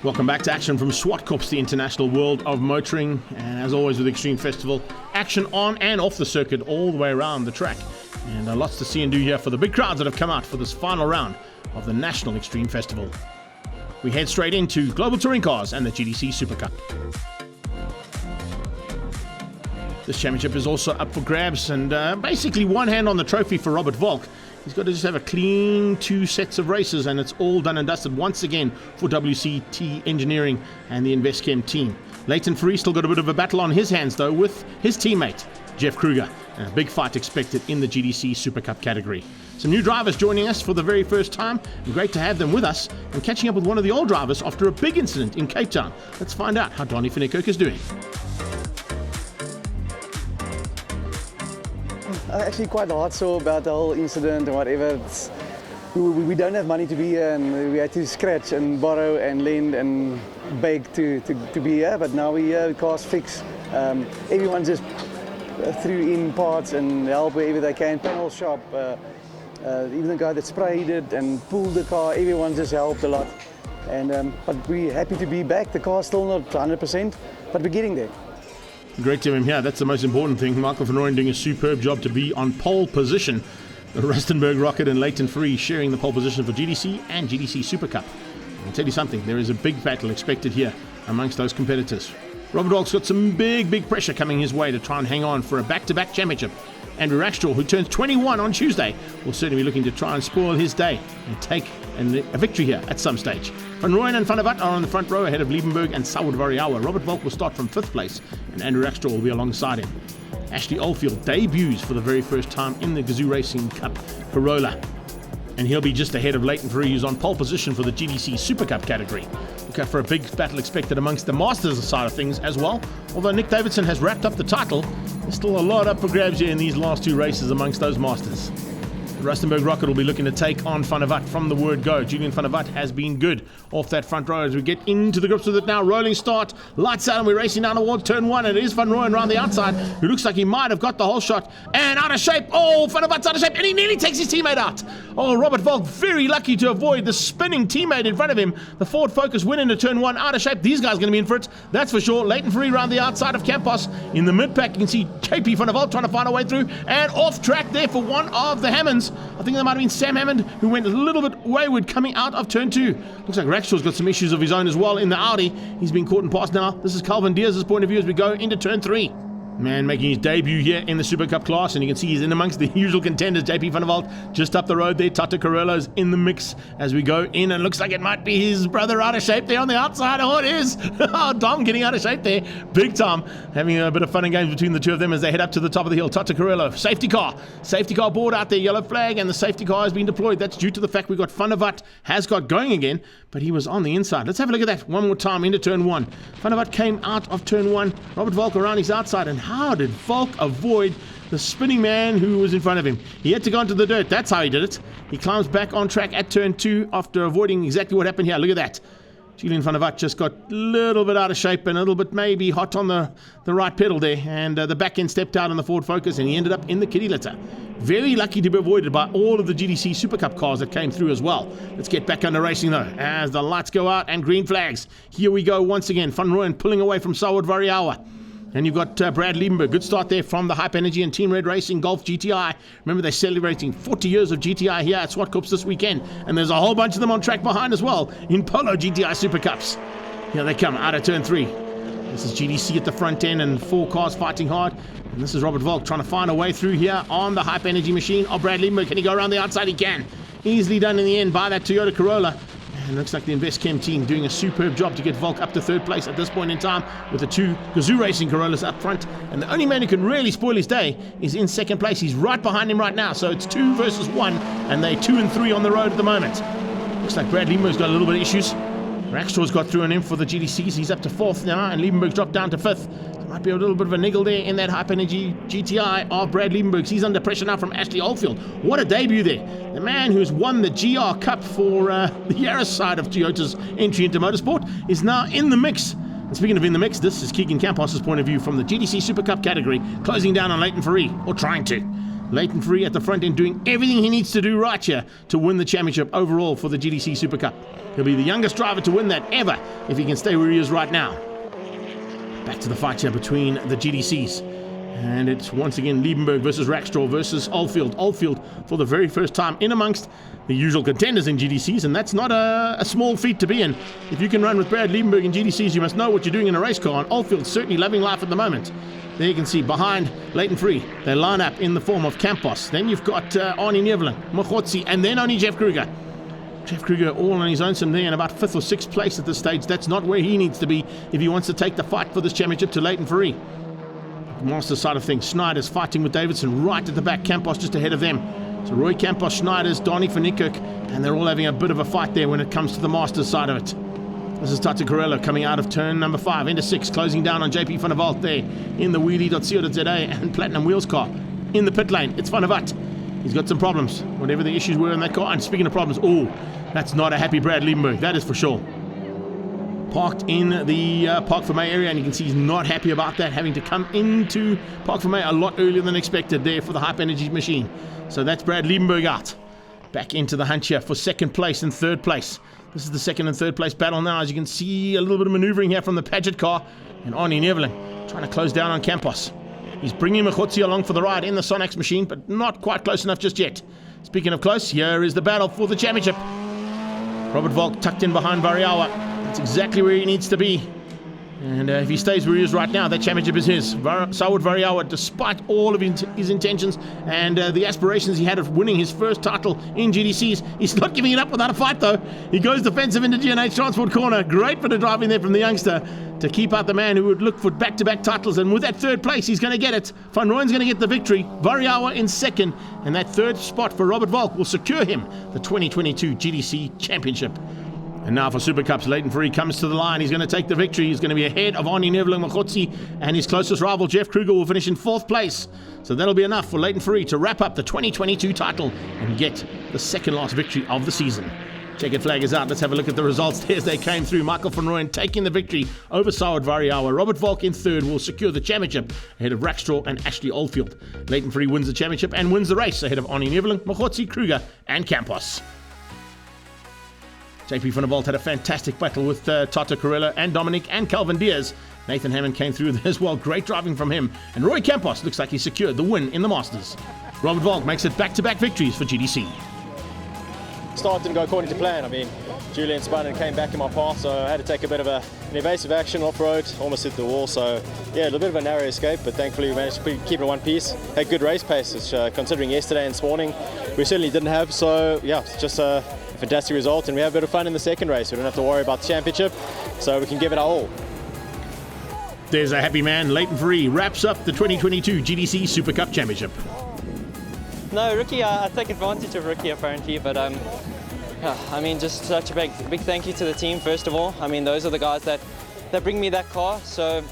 Welcome back to action from Zwartkops, the international world of motoring. And as always with Extreme Festival, action on and off the circuit all the way around the track. And lots to see and do here for the big crowds that have come out for this final round of the National Extreme Festival. We head straight into Global Touring Cars and the GTC Supacup. This championship is also up for grabs, and basically one hand on the trophy for Robert Volk. He's got to just have a clean 2 sets of races, and it's all done and dusted once again for WCT Engineering and the InvestChem team. Leighton Free still got a bit of a battle on his hands, though, with his teammate, Jeff Kruger, and a big fight expected in the GTC Super Cup category. Some new drivers joining us for the very first time, and great to have them with us, and catching up with one of the old drivers after a big incident in Cape Town. Let's find out how Donnie van Niekerk is doing. Actually quite hard so about the whole incident and whatever. We don't have money to be here, and we had to scratch and borrow and lend and beg to be here, but now we're here, the car's fixed. Everyone just threw in parts and help wherever they can, panel shop, even the guy that sprayed it and pulled the car, everyone just helped a lot. And but we're happy to be back. The car's still not 100%, but we're getting there. Great to have him here. That's the most important thing. Michael van Rooyen doing a superb job to be on pole position. The Rustenburg Rocket and Leighton Free sharing the pole position for GTC and GTC Super Cup. I'll tell you something, there is a big battle expected here amongst those competitors. Robert Volk's got some big pressure coming his way to try and hang on for a back-to-back championship. Andrew Rackstraw, who turns 21 on Tuesday, will certainly be looking to try and spoil his day and take a victory here at some stage. Van Rooyen and Van der Walt are on the front row ahead of Liebenberg and Sauer. Robert Volk will start from 5th place, and Andrew Rackstraw will be alongside him. Ashley Oldfield debuts for the very first time in the Gazoo Racing Cup Corolla, and he'll be just ahead of Leighton Free, who's on pole position for the GTC Super Cup category. Look out for a big battle expected amongst the Masters side of things as well. Although Nick Davidson has wrapped up the title, there's still a lot up for grabs here in these last 2 races amongst those Masters. The Rustenburg Rocket will be looking to take on Van der Walt from the word go. Julian Van der Walt has been good off that front row as we get into the grips with it now. Rolling start, lights out, and we're racing down towards turn 1, and it is Van Rooyen around the outside, who looks like he might have got the whole shot, and out of shape. Oh, Van der Walt's out of shape, and he nearly takes his teammate out. Oh, Robert Volk very lucky to avoid the spinning teammate in front of him. The Ford Focus win into turn 1, out of shape. These guys are going to be in for it, that's for sure. Leighton Free around the outside of Campos. In the mid-pack, you can see JP Van der Walt trying to find a way through, and off track there for one of the Hammonds. I think there might have been Sam Hammond, who went a little bit wayward coming out of turn 2. Looks like Rackstraw's got some issues of his own as well in the Audi. He's been caught and passed now. This is Calvin Diaz's point of view as we go into turn 3. Man making his debut here in the Super Cup class, and you can see he's in amongst the usual contenders. JP Van der Walt just up the road there. Tata Carollo's in the mix as we go in, and looks like it might be his brother out of shape there on the outside. Oh, it is. Oh, Dom getting out of shape there. Big time. Having a bit of fun and games between the two of them as they head up to the top of the hill. Tata Carollo, safety car board out there, yellow flag, and the safety car has been deployed. That's due to the fact we got Van der Walt has got going again, but he was on the inside. Let's have a look at that one more time into turn 1. Van der Walt came out of turn 1. Robert Volk around his outside, and how did Volk avoid the spinning man who was in front of him? He had to go into the dirt. That's how he did it. He climbs back on track at turn 2 after avoiding exactly what happened here. Look at that. Julian Van der Walt just got a little bit out of shape and a little bit maybe hot on the right pedal there, and the back end stepped out on the Ford Focus, and he ended up in the kitty litter. Very lucky to be avoided by all of the GTC Super Cup cars that came through as well. Let's get back under racing though as the lights go out and green flags. Here we go once again. Van Rooyen pulling away from Sauer. And you've got Brad Liebenberg. Good start there from the Hype Energy and Team Red Racing Golf GTI. Remember, they're celebrating 40 years of GTI here at Zwartkops this weekend. And there's a whole bunch of them on track behind as well in Polo GTI Super Cups. Here they come out of turn 3. This is GTC at the front end and 4 cars fighting hard. And this is Robert Volk trying to find a way through here on the Hype Energy machine. Oh, Brad Liebenberg, can he go around the outside? He can. Easily done in the end by that Toyota Corolla. And looks like the InvestChem team doing a superb job to get Volk up to 3rd place at this point in time with the 2 Gazoo Racing Corollas up front. And the only man who can really spoil his day is in 2nd place. He's right behind him right now. So it's 2 versus 1, and they're 2 and 3 on the road at the moment. Looks like Brad Liebenberg's got a little bit of issues. Rackstraw's got through on him for the GTCs. He's up to 4th now, and Liebenberg's dropped down to 5th. There might be a little bit of a niggle there in that Hype Energy GTI of Brad Liebenberg's. He's under pressure now from Ashley Oldfield. What a debut there. The man who's won the GR Cup for the Yaris side of Toyota's entry into motorsport is now in the mix. And speaking of in the mix, this is Keegan Campos' point of view from the GTC Super Cup category, closing down on Leighton Free, or trying to. Leighton Free at the front end doing everything he needs to do right here to win the championship overall for the GTC Super Cup. He'll be the youngest driver to win that ever if he can stay where he is right now. Back to the fight here between the GTCs. And it's once again Liebenberg versus Rackstraw versus Oldfield. Oldfield for the very first time in amongst the usual contenders in GTCs, and that's not a small feat to be in. If you can run with Brad Liebenberg in GTCs, you must know what you're doing in a race car, and Oldfield's certainly loving life at the moment. There you can see behind Leighton Free, they line up in the form of Campos. Then you've got Arnie Neveling, Mochotsi, and then only Jeff Kruger. Jeff Kruger all on his own, some there in about 5th or 6th place at this stage. That's not where he needs to be if he wants to take the fight for this championship to Leighton Free. Master side of things, Schneider's fighting with Davidson right at the back, Campos just ahead of them. So Roy Campos, Schneiders, Donnie van Niekerk, and they're all having a bit of a fight there when it comes to the Masters side of it. This is Tata Corello coming out of turn number 5 into 6, closing down on JP van der Walt there in the wheelie.co.za and Platinum Wheels car in the pit lane. It's Van der Walt. He's got some problems, whatever the issues were in that car. And speaking of problems, that's not a happy Brad Liebenberg, that is for sure. Parked in the Park for May area, and you can see he's not happy about that, having to come into Park for May a lot earlier than expected there for the Hype Energy machine. So that's Brad Liebenberg out. Back into the hunt here for 2nd place and 3rd place. This is the 2nd and 3rd place battle now, as you can see a little bit of maneuvering here from the Paget car, and Arnie Neveling trying to close down on Campos. He's bringing Mochotsi along for the ride in the Sonax machine, but not quite close enough just yet. Speaking of close, here is the battle for the championship. Robert Volk tucked in behind Variawa. That's exactly where he needs to be. And if he stays where he is right now, that championship is his. Saud Variawa, despite all of his intentions and the aspirations he had of winning his first title in GTCs, he's not giving it up without a fight though. He goes defensive into G&H Transport corner. Great bit of driving there from the youngster to keep out the man who would look for back-to-back titles. And with that 3rd place, he's going to get it. Van Rooyen's going to get the victory. Variawa in 2nd. And that 3rd spot for Robert Volk will secure him the 2022 GTC Championship. And now for Super Cups, Leighton Free comes to the line. He's going to take the victory. He's going to be ahead of Arnie Neveling Mochotsi, and his closest rival, Jeff Kruger, will finish in 4th place. So that'll be enough for Leighton Free to wrap up the 2022 title and get the 2nd last victory of the season. Checkered flag is out. Let's have a look at the results as they came through. Michael van Rooyen taking the victory over Saud Variawa. Robert Volk in 3rd will secure the championship ahead of Rackstraw and Ashley Oldfield. Leighton Free wins the championship and wins the race ahead of Arnie Neveling, Mochotsi, Kruger, and Campos. JP van der Walt had a fantastic battle with Tata Corello and Dominic and Calvin Diaz. Nathan Hammond came through as well. Great driving from him. And Roy Campos looks like he secured the win in the Masters. Robert Volk makes it back-to-back victories for GTC. Start didn't go according to plan. I mean, Julian spun and came back in my path, so I had to take a bit of an evasive action off-road, almost hit the wall. So yeah, a little bit of a narrow escape, but thankfully we managed to keep it in one piece. Had good race pace, which considering yesterday and this morning, we certainly didn't have. So yeah, it's just a fantastic result, and we have a bit of fun in the 2nd race. We don't have to worry about the championship, so we can give it our all. There's a happy man. Leighton Free wraps up the 2022 GTC Super Cup Championship. No, rookie, I take advantage of rookie apparently, but yeah, I mean, just such a big thank you to the team first of all. I mean, those are the guys that bring me that car, so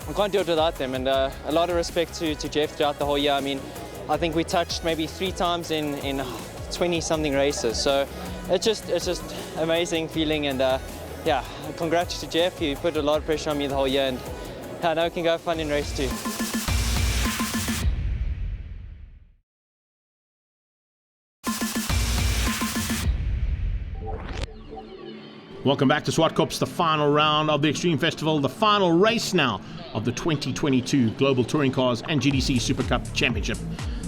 I can't do it without them. And a lot of respect to Jeff throughout the whole year. I mean, I think we touched maybe 3 times in 20-something races, so it's just amazing feeling. And yeah, congrats to Jeff. He put a lot of pressure on me the whole year, and I know it can go fun in race 2. Welcome back to Zwartkops, the final round of the Extreme Festival, the final race now of the 2022 Global Touring Cars and GTC Super Cup Championship.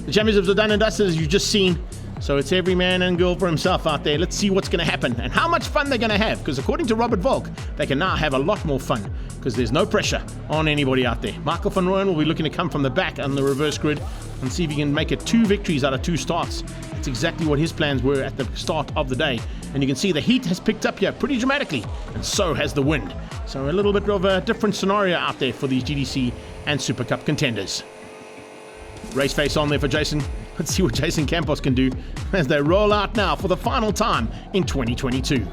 The championships are done and dusted, as you've just seen, so it's every man and girl for himself out there. Let's see what's going to happen and how much fun they're going to have, because according to Robert Volk, they can now have a lot more fun because there's no pressure on anybody out there. Michael van Rooyen will be looking to come from the back on the reverse grid and see if he can make it 2 victories out of 2 starts. That's exactly what his plans were at the start of the day. And you can see the heat has picked up here pretty dramatically, and so has the wind. So a little bit of a different scenario out there for these GTC and Super Cup contenders. Race face on there for Jason. Let's see what Jason Campos can do as they roll out now for the final time in 2022.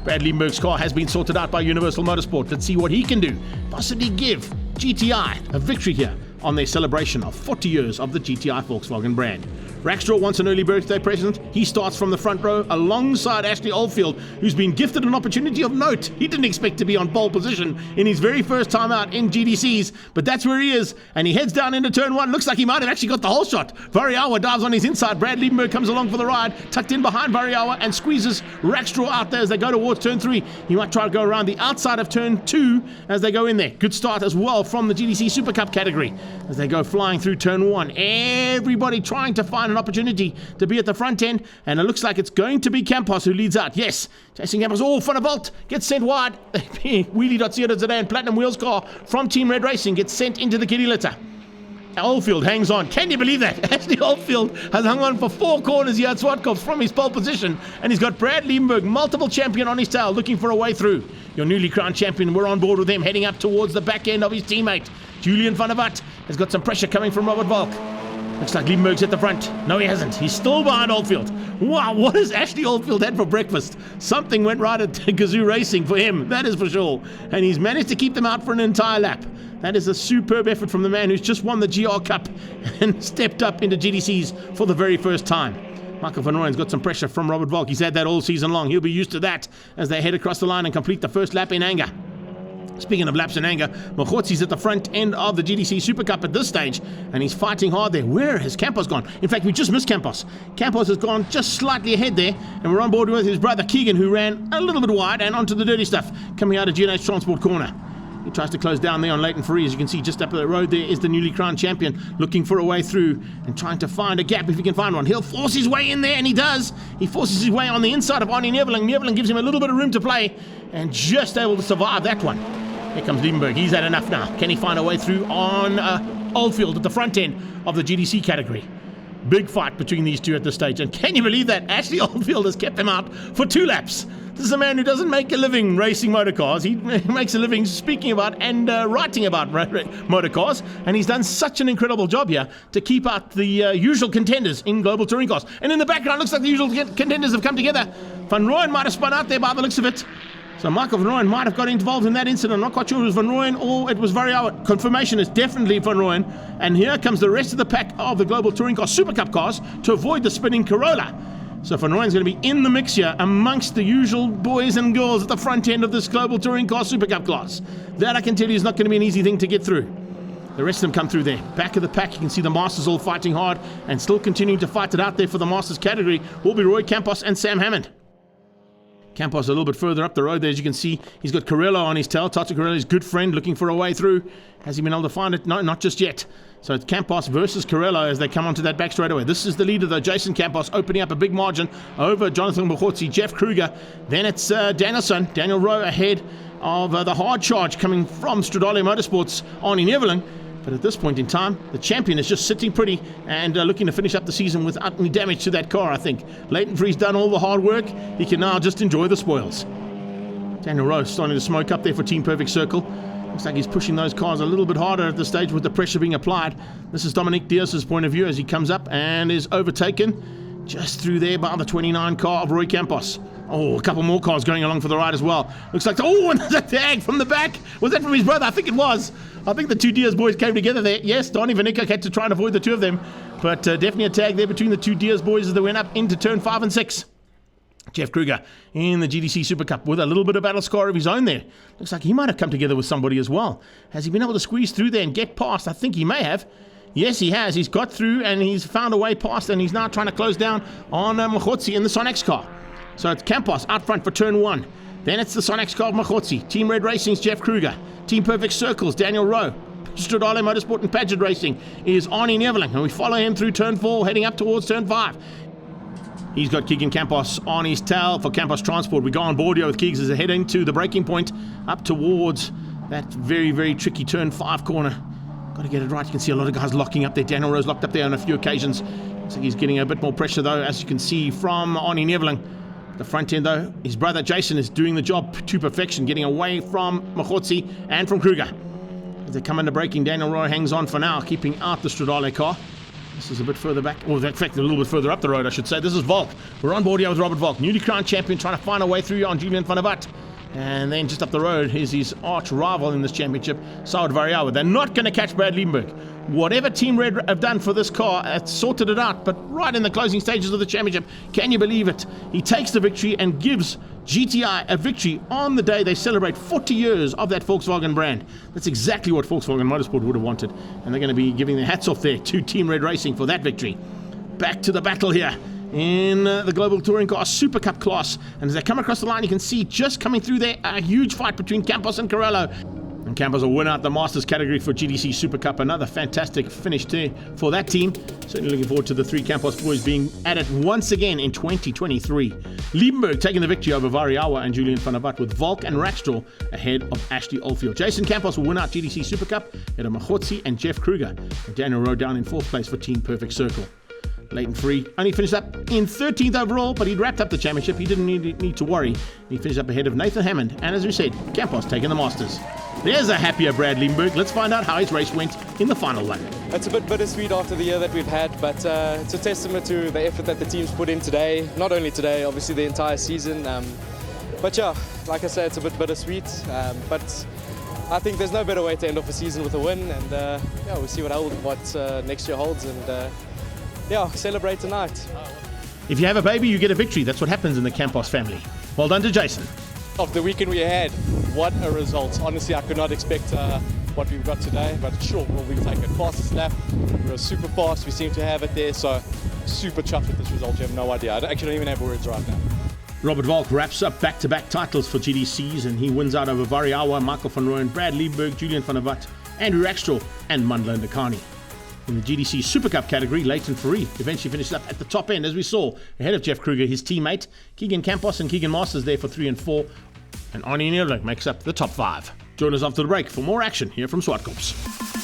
Brad Liebenberg's car has been sorted out by Universal Motorsport. Let's see what he can do. Possibly give GTI a victory here on their celebration of 40 years of the GTI Volkswagen brand. Rackstraw wants an early birthday present. He starts from the front row alongside Ashley Oldfield, who's been gifted an opportunity of note. He didn't expect to be on pole position in his very first time out in GTCs, but that's where he is, and he heads down into turn 1. Looks like he might have actually got the whole shot. Variawa dives on his inside. Brad Liebenberg comes along for the ride, tucked in behind Variawa, and squeezes Rackstraw out there as they go towards turn 3. He might try to go around the outside of turn 2 as they go in there. Good start as well from the GTC Super Cup category as they go flying through turn 1. Everybody trying to find an opportunity to be at the front end, and it looks like it's going to be Campos who leads out. Yes, Jason Campos. Oh, Van der Walt gets sent wide. Wheelie.co.za and Platinum Wheels car from Team Red Racing gets sent into the kitty litter. Oldfield hangs on. Can you believe that? Ashley Oldfield has hung on for 4 corners here at Zwartkops from his pole position, and he's got Brad Liebenberg, multiple champion, on his tail, looking for a way through. Your newly crowned champion, we're on board with him, heading up towards the back end of his teammate. Julian van der Walt has got some pressure coming from Robert Valk. Looks like Liebenberg's at the front. No, he hasn't. He's still behind Oldfield. Wow, what has Ashley Oldfield had for breakfast? Something went right at Gazoo Racing for him, that is for sure. And he's managed to keep them out for an entire lap. That is a superb effort from the man who's just won the GR Cup and stepped up into GTCs for the very first time. Michael van Rooyen's got some pressure from Robert Valk. He's had that all season long. He'll be used to that as they head across the line and complete the first lap in anger. Speaking of laps in anger, Mokhotzi's at the front end of the GTC Super Cup at this stage, and he's fighting hard there. Where has Campos gone? In fact, we just missed Campos. Campos has gone just slightly ahead there, and we're on board with his brother Keegan, who ran a little bit wide and onto the dirty stuff, coming out of GNH Transport corner. He tries to close down there on Leighton Free. As you can see, just up the road there is the newly crowned champion, looking for a way through and trying to find a gap if he can find one. He'll force his way in there, and he does. He forces his way on the inside of Arnie Neveling. Neveling gives him a little bit of room to play, and just able to survive that one. Here comes Liebenberg. He's had enough now. Can he find a way through on Oldfield at the front end of the GTC category? Big fight between these two at this stage. And can you believe that? Ashley Oldfield has kept him out for 2 laps. This is a man who doesn't make a living racing motorcars. He makes a living speaking about and writing about motorcars. And he's done such an incredible job here to keep out the usual contenders in global touring cars. And in the background, looks like the usual contenders have come together. Van Rooyen might have spun out there by the looks of it. So Michael van Rooyen might have got involved in that incident. I'm not quite sure it was Van Rooyen or it was Variawa. Confirmation is definitely Van Rooyen. And here comes the rest of the pack of the Global Touring Car Super Cup cars to avoid the spinning Corolla. So Van Rooyen's going to be in the mix here amongst the usual boys and girls at the front end of this Global Touring Car Super Cup class. That I can tell you is not going to be an easy thing to get through. The rest of them come through there. Back of the pack, you can see the Masters all fighting hard and still continuing to fight it out there for the Masters category will be Roy Campos and Sam Hammond. Campos a little bit further up the road there. As you can see, he's got Carello on his tail. Tato Carello, his good friend, looking for a way through. Has he been able to find it? No, not just yet. So it's Campos versus Carello as they come onto that back straightaway. This is the leader, though, Jason Campos, opening up a big margin over Jonathan Mokhotzi, Jeff Kruger. Then it's Daniel Rowe ahead of the hard charge coming from Stradale Motorsports, Arnie Neveling. But at this point in time, the champion is just sitting pretty and looking to finish up the season without any damage to that car, I think. Leighton Free's done all the hard work. He can now just enjoy the spoils. Daniel Rowe starting to smoke up there for Team Perfect Circle. Looks like he's pushing those cars a little bit harder at this stage with the pressure being applied. This is Dominic Diaz's point of view as he comes up and is overtaken just through there by the 29 car of Roy Campos. Oh, a couple more cars going along for the ride as well. Looks like, oh, and there's a tag from the back. Was that from his brother? I think it was. I think the two Diaz boys came together there. Yes, Donnie Vanica had to try and avoid the two of them. But definitely a tag there between the two Diaz boys as they went up into turn 5 and 6. Jeff Kruger in the GTC Super Cup with a little bit of battle scar of his own there. Looks like he might have come together with somebody as well. Has he been able to squeeze through there and get past? I think he may have. Yes, he has. He's got through and he's found a way past, and he's now trying to close down on Mokhotzi in the Sonex car. So it's Campos out front for turn 1. Then it's the Sonex car of Mokhotzi. Team Red Racing's Jeff Kruger. Team Perfect Circles, Daniel Rowe. Stradale Motorsport and Paget Racing is Arnie Neveling, and we follow him through turn 4, heading up towards turn 5. He's got Keegan Campos on his tail for Campos Transport. We go on board here with Keegs as they head into the braking point up towards that very, very tricky turn 5 corner. Got to get it right. You can see a lot of guys locking up there. Daniel Rowe's locked up there on a few occasions. Looks like he's getting a bit more pressure, though, as you can see from Arnie Neveling. The front end, though, his brother Jason is doing the job to perfection, getting away from Mokhotzi and from Kruger. As they come into braking, Daniel Rowe hangs on for now, keeping out the Stradale car. This is a bit further back, or in fact, a little bit further up the road, I should say. This is Valk. We're on board here with Robert Valk, newly crowned champion, trying to find a way through on Julian van der Walt. And then just up the road is his arch rival in this championship, Saud Variawa. They're not going to catch Brad Liebenberg. whatever Team Red have done for this car, it's sorted it out. But right in the closing stages of the championship, can you believe it? He takes the victory and gives GTI a victory on the day they celebrate 40 years of that Volkswagen brand. That's exactly what Volkswagen Motorsport would have wanted. And they're going to be giving their hats off there to Team Red Racing for that victory. Back to the battle here in the Global Touring Car Super Cup class. And as they come across the line, you can see just coming through there a huge fight between Campos and Carello. And Campos will win out the Masters category for GTC Super Cup. Another fantastic finish there for that team. Certainly looking forward to the three Campos boys being at it once again in 2023. Liebenberg taking the victory over Variawa and Julian van der Walt, with Volk and Rackstraw ahead of Ashley Oldfield. Jason Campos will win out GTC Super Cup ahead of Machotzi and Jeff Kruger. And Daniel Rowe down in 4th place for Team Perfect Circle. Leighton Free only finished up in 13th overall, but he'd wrapped up the championship. He didn't need to worry. He finished up ahead of Nathan Hammond, and as we said, Campos taking the Masters. There's a happier Brad Liebenberg. Let's find out how his race went in the final one. It's a bit bittersweet after the year that we've had, but it's a testament to the effort that the team's put in today. Not only today, obviously the entire season. But yeah, like I said, it's a bit bittersweet. But I think there's no better way to end off a season with a win, and yeah, we'll see what next year holds, and yeah, celebrate tonight. If you have a baby, you get a victory. That's what happens in the Campos family. Well done to Jason. Of the weekend we had, what a result. Honestly, I could not expect what we've got today, but sure, well, we take it. Fastest lap, we were super fast, we seem to have it there, so super chuffed with this result. You have no idea. I actually don't even have words right now. Robert Volk wraps up back-to-back titles for GDCs, and he wins out over Variawa, Michael van Rooyen, Brad Liebenberg, Julian van der Walt, Andrew Rackstraw, and Mandla Ndakani. In the GDC Super Cup category, Leighton Free eventually finished up at the top end, as we saw, ahead of Jeff Kruger, his teammate. Keegan Campos and Keegan Masters there for 3 and 4. And Arnie Neerling makes up the top 5. Join us after the break for more action here from Zwartkops.